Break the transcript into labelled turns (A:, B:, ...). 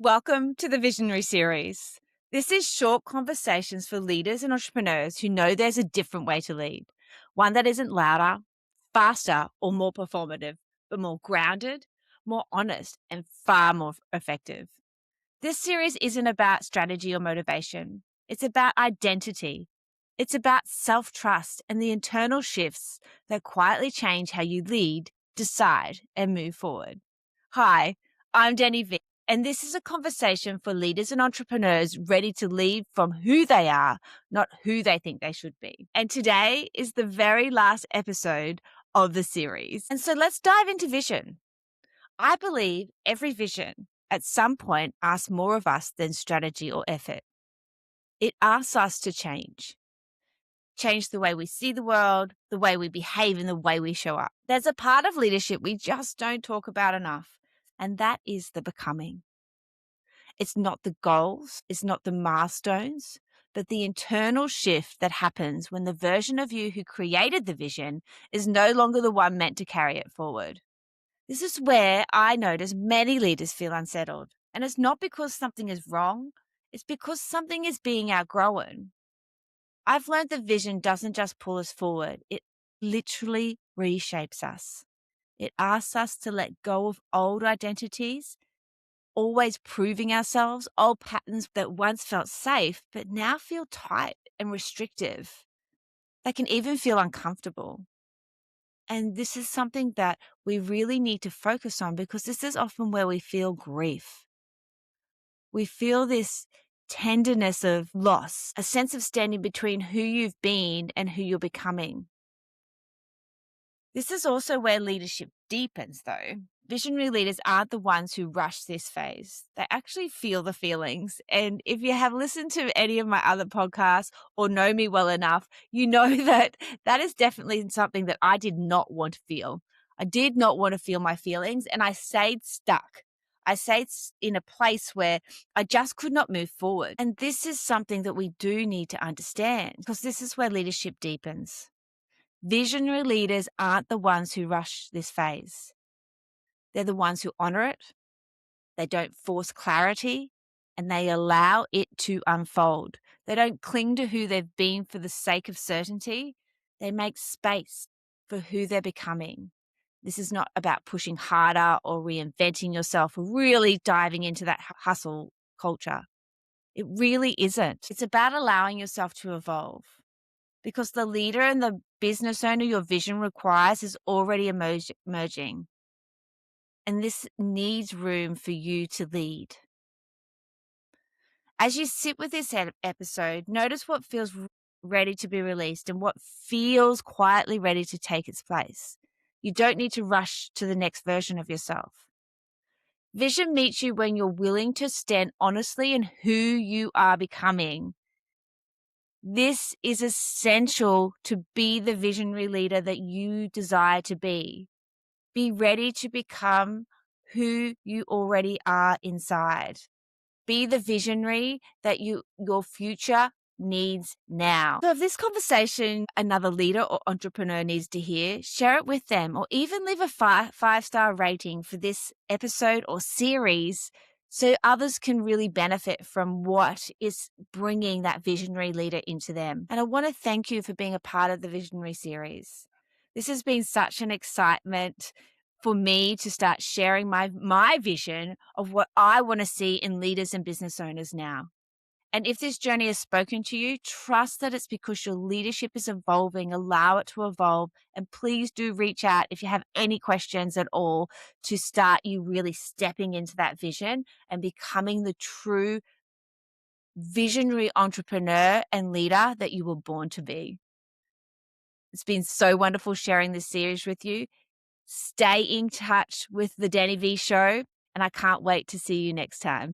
A: Welcome to the Visionary Series. This is short conversations for leaders and entrepreneurs who know there's a different way to lead, one that isn't louder, faster, or more performative, but more grounded, more honest, and far more effective. This series isn't about strategy or motivation, it's about identity. It's about self trust and the internal shifts that quietly change how you lead, decide, and move forward. Hi, I'm Danni, and this is a conversation for leaders and entrepreneurs ready to lead from who they are, not who they think they should be. And today is the very last episode of the series. And so let's dive into vision. I believe every vision at some point asks more of us than strategy or effort. It asks us to change the way we see the world, the way we behave, and the way we show up. There's a part of leadership we just don't talk about enough, and that is the becoming. It's not the goals, it's not the milestones, but the internal shift that happens when the version of you who created the vision is no longer the one meant to carry it forward. This is where I notice many leaders feel unsettled. And it's not because something is wrong, it's because something is being outgrown. I've learned the vision doesn't just pull us forward, it literally reshapes us. It asks us to let go of old identities, always proving ourselves, old patterns that once felt safe, but now feel tight and restrictive. They can even feel uncomfortable. And this is something that we really need to focus on because this is often where we feel grief. We feel this tenderness of loss, a sense of standing between who you've been and who you're becoming. This is also where leadership deepens, though. Visionary leaders aren't the ones who rush this phase. They actually feel the feelings. And if you have listened to any of my other podcasts or know me well enough, you know that that is definitely something that I did not want to feel. I did not want to feel my feelings, and I stayed stuck. I stayed in a place where I just could not move forward. And this is something that we do need to understand because this is where leadership deepens. Visionary leaders aren't the ones who rush this phase. They're the ones who honor it, they don't force clarity, and they allow it to unfold. They don't cling to who they've been for the sake of certainty. They make space for who they're becoming. This is not about pushing harder or reinventing yourself or really diving into that hustle culture. It really isn't. It's about allowing yourself to evolve because the leader and the business owner your vision requires is already emerging. And this needs room for you to lead. As you sit with this episode, notice what feels ready to be released and what feels quietly ready to take its place. You don't need to rush to the next version of yourself. Vision meets you when you're willing to stand honestly in who you are becoming. This is essential to be the visionary leader that you desire to be. Be ready to become who you already are inside. Be the visionary that your future needs now. So if this conversation another leader or entrepreneur needs to hear, share it with them or even leave a five-star rating for this episode or series so others can really benefit from what is bringing that visionary leader into them. And I want to thank you for being a part of the Visionary series. This has been such an excitement for me to start sharing my vision of what I want to see in leaders and business owners now. And if this journey has spoken to you, trust that it's because your leadership is evolving. Allow it to evolve. And please do reach out if you have any questions at all to start you really stepping into that vision and becoming the true visionary entrepreneur and leader that you were born to be. It's been so wonderful sharing this series with you. Stay in touch with the Danni V Show, and I can't wait to see you next time.